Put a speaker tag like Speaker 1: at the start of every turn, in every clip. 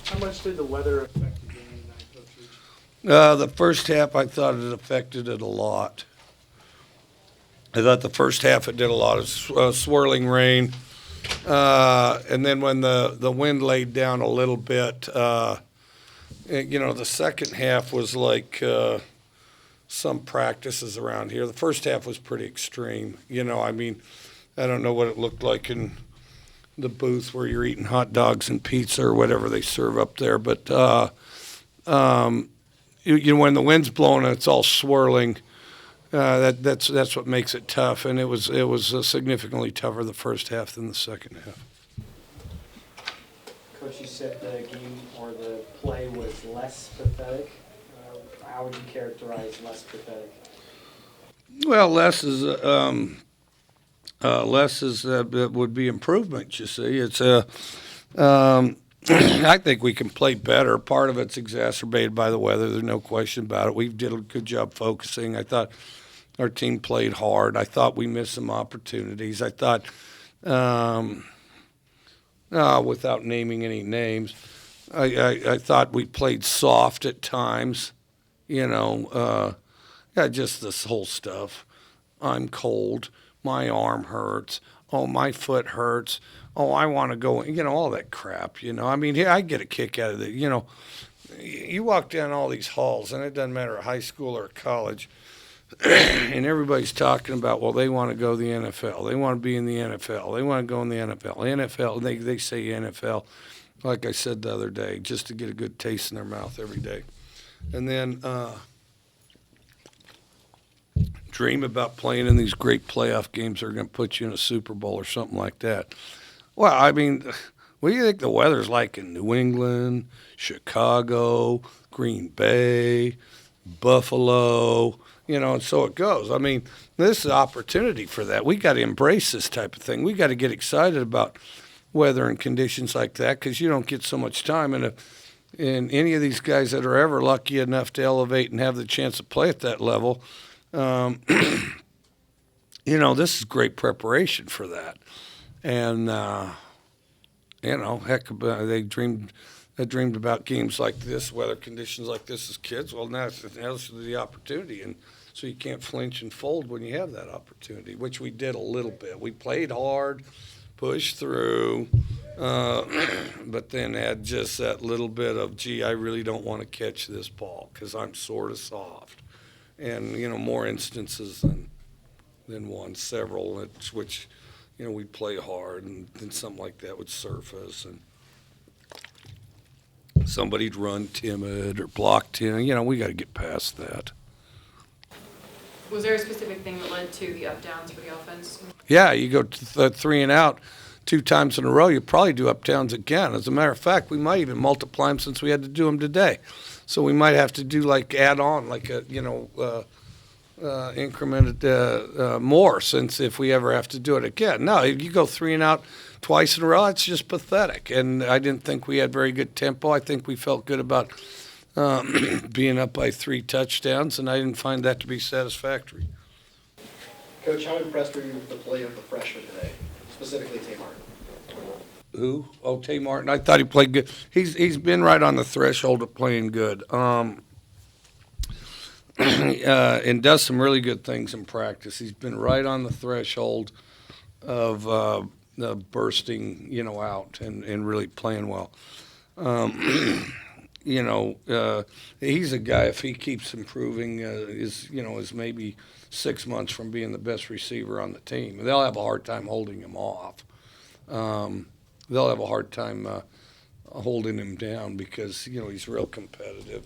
Speaker 1: How much did the weather affect the game tonight, Coach Leach?
Speaker 2: The first half, I thought it affected it a lot. I thought the first half it did a lot of swirling rain. And then when the wind laid down a little bit, the second half was like some practices around here. The first half was pretty extreme. I don't know what it looked like in the booth where you're eating hot dogs and pizza or whatever they serve up there. But, when the wind's blowing and it's all swirling, that's what makes it tough. And it was significantly tougher the first half than the second half.
Speaker 3: Coach, you said the game or the play was less pathetic. How would you characterize less pathetic?
Speaker 2: Well, less is would be improvement. You see, it's I think we can play better. Part of it's exacerbated by the weather. There's no question about it. We did a good job focusing. I thought our team played hard. I thought we missed some opportunities. I thought, without naming any names, I thought we played soft at times. Just this whole stuff. I'm cold. My arm hurts. Oh, my foot hurts. Oh, I want to go. All that crap. I get a kick out of it. You walk down all these halls, and it doesn't matter high school or college, and everybody's talking about, well, they want to go to the NFL. They want to be in the NFL. They want to go in the NFL. NFL. They say NFL, like I said the other day, just to get a good taste in their mouth every day. And then dream about playing in these great playoff games that are going to put you in a Super Bowl or something like that. Well, what do you think the weather's like in New England, Chicago, Green Bay, Buffalo? And so it goes. This is an opportunity for that. We got to embrace this type of thing. We got to get excited about weather and conditions like that because you don't get so much time. And any of these guys that are ever lucky enough to elevate and have the chance to play at that level, this is great preparation for that. And, they dreamed about games like this, weather conditions like this as kids. Well, now this is the opportunity. And so you can't flinch and fold when you have that opportunity, which we did a little bit. We played hard, pushed through, but then had just that little bit of, gee, I really don't want to catch this ball because I'm sort of soft. And, more instances than one, several, which we'd play hard and then something like that would surface and somebody'd run timid or block timid. We got to get past that.
Speaker 4: Was there a specific thing that led to the up-downs for the offense?
Speaker 2: Yeah, you go to 3 and out 2 times in a row, you probably do up-downs again. As a matter of fact, we might even multiply them since we had to do them today. So we might have to do add on incremented more since if we ever have to do it again. No, if you go 3 and out twice in a row, that's just pathetic. And I didn't think we had very good tempo. I think we felt good about being up by 3 touchdowns, and I didn't find that to be satisfactory.
Speaker 5: Coach, how impressed were you with the play of the freshman today, specifically Tay Martin?
Speaker 2: Who? Oh, Tay Martin. I thought he played good. He's been right on the threshold of playing good. And does some really good things in practice. He's been right on the threshold of bursting, out and really playing well. He's a guy, if he keeps improving, is maybe 6 months from being the best receiver on the team. They'll have a hard time holding him off. They'll have a hard time holding him down because, he's real competitive.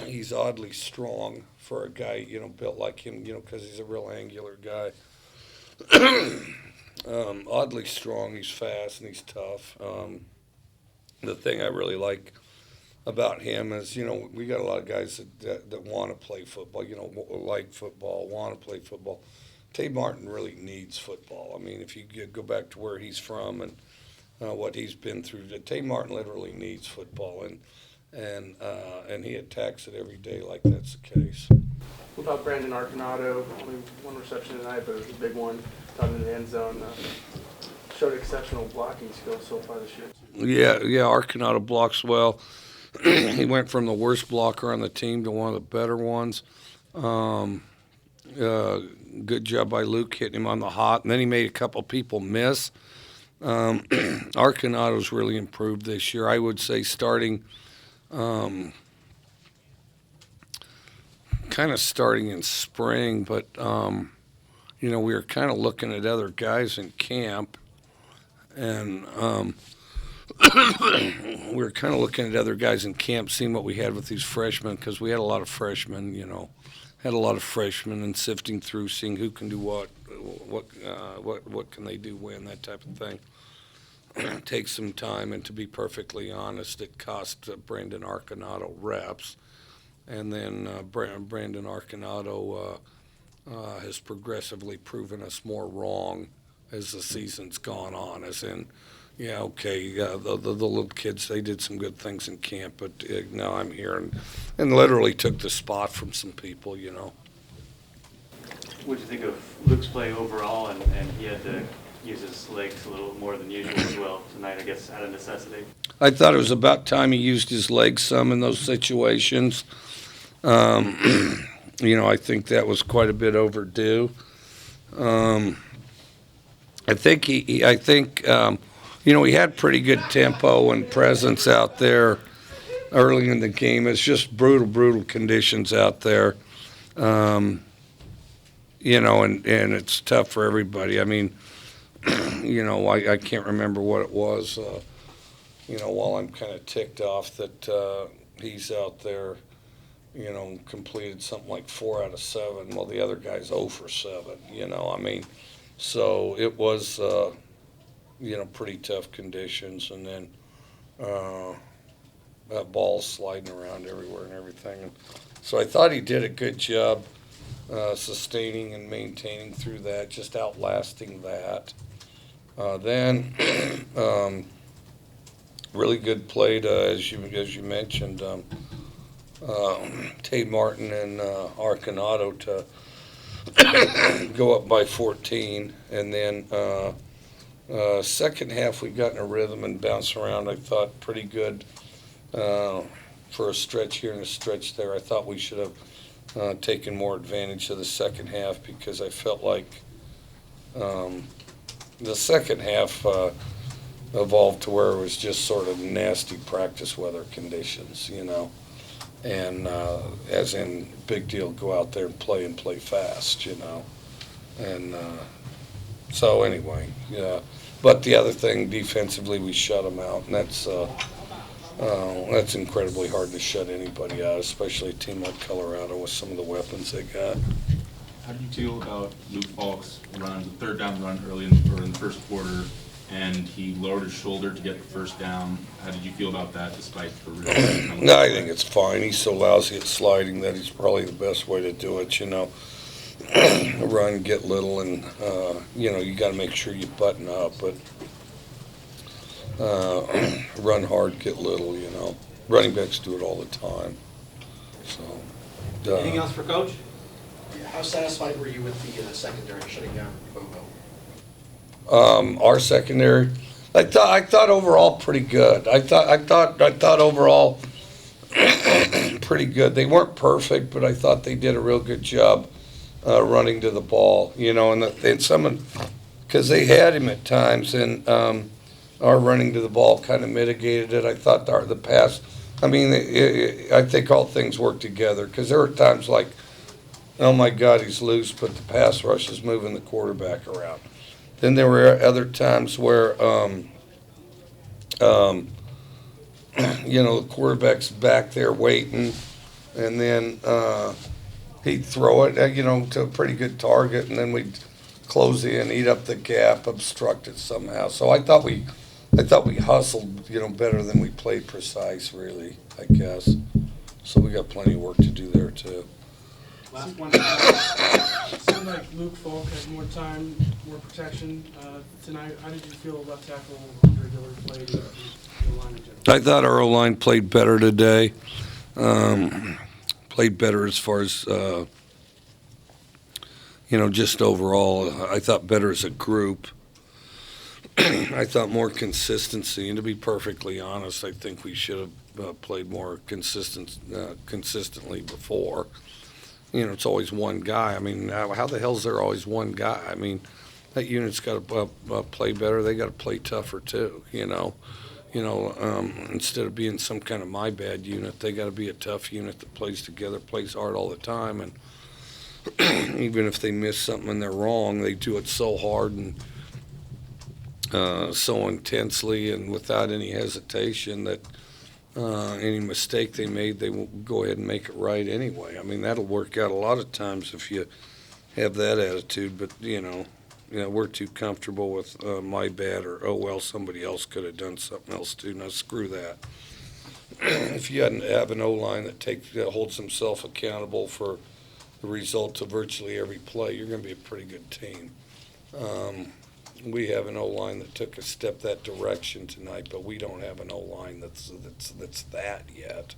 Speaker 2: He's oddly strong for a guy, built like him, because he's a real angular guy. Oddly strong, he's fast, and he's tough. The thing I really like about him is, we got a lot of guys that want to play football, like football, want to play football. Tay Martin really needs football. If you go back to where he's from and what he's been through, Tay Martin literally needs football, and he attacks it every day like that's the case.
Speaker 1: What about Brandon Arcanado? Only 1 reception tonight, but it was a big one. Got in the end zone. showed exceptional blocking skills so far this year, too.
Speaker 2: Yeah, Arcanado blocks well. He went from the worst blocker on the team to one of the better ones. Good job by Luke hitting him on the hot, and then he made a couple people miss. Arcanado's really improved this year. I would say starting, kind of starting in spring, but we were kind of looking at other guys in camp, and we were kind of looking at other guys in camp, seeing what we had with these freshmen, because we had a lot of freshmen, and sifting through, seeing who can do what can they do when, that type of thing. Takes some time, and to be perfectly honest, it cost Brandon Arcanado reps, and then Brandon Arcanado has progressively proven us more wrong as the season's gone on, as in, the little kids, they did some good things in camp, but now I'm here and literally took the spot from some people,
Speaker 6: What did you think of Luke's play overall, and he had to use his legs a little more than usual as well tonight, I guess, out of necessity?
Speaker 2: I thought it was about time he used his legs some in those situations. I think that was quite a bit overdue. I think he had pretty good tempo and presence out there early in the game. It's just brutal conditions out there. And it's tough for everybody. I mean, I can't remember what it was, while I'm kind of ticked off that he's out there, completed something like 4 out of 7. Well, the other guy's 0 for 7, I mean, so it was, pretty tough conditions. And then that ball's sliding around everywhere and everything. And so I thought he did a good job sustaining and maintaining through that, just outlasting that. Then really good play to, as you mentioned, Tay Martin and Arcanado to go up by 14, and then second half we got in a rhythm and bounced around. I thought pretty good for a stretch here and a stretch there. I thought we should have taken more advantage of the second half, because I felt like the second half evolved to where it was just sort of nasty practice weather conditions, and as in, big deal, go out there and play fast, and so anyway, yeah. But the other thing, defensively, we shut them out, and that's incredibly hard to shut anybody out, especially a team like Colorado with some of the weapons they got.
Speaker 7: How did you feel about Luke Falk's run, the third down run early in the first quarter, and he lowered his shoulder to get the first down? How did you feel about that, despite the real?
Speaker 2: No, I think it's fine. He's so lousy at sliding that he's probably the best way to do it, Run, get little, and, you got to make sure you button up, but run hard, get little, Running backs do it all the time. So.
Speaker 8: Anything else for Coach?
Speaker 5: How satisfied were you with the secondary shutting down Bobo?
Speaker 2: Our secondary, I thought overall pretty good. I thought overall pretty good. They weren't perfect, but I thought they did a real good job running to the ball, and some, because they had him at times, and our running to the ball kind of mitigated it. I thought the pass, I think all things work together, because there were times like, oh my God, he's loose, but the pass rush is moving the quarterback around. Then there were other times where, the quarterback's back there waiting, and then he'd throw it, to a pretty good target, and then we'd close in, eat up the gap, obstruct it somehow. So I thought we hustled, better than we played precise, really, I guess. So we got plenty of work to do there, too.
Speaker 8: Last one.
Speaker 1: It seemed like Luke Falk had more time, more protection tonight. How did you feel left tackle Andre Dillard played the line in general?
Speaker 2: I thought our O-line played better today. Played better as far as, just overall. I thought better as a group. I thought more consistency, and to be perfectly honest, I think we should have played more consistently before. You know, it's always one guy. I mean, how the hell's there always one guy? I mean, that unit's got to play better. They got to play tougher too. Instead of being some kind of my bad unit, they got to be a tough unit that plays together, plays hard all the time, and even if they miss something and they're wrong, they do it so hard and so intensely and without any hesitation that any mistake they made, they will go ahead and make it right anyway. I mean, that'll work out a lot of times if you have that attitude, but we're too comfortable with my bad or, oh, well, somebody else could have done something else too. Now, screw that. If you hadn't have an O-line that holds himself accountable for the results of virtually every play, you're going to be a pretty good team. We have an O-line that took a step that direction tonight, but we don't have an O-line that's that yet.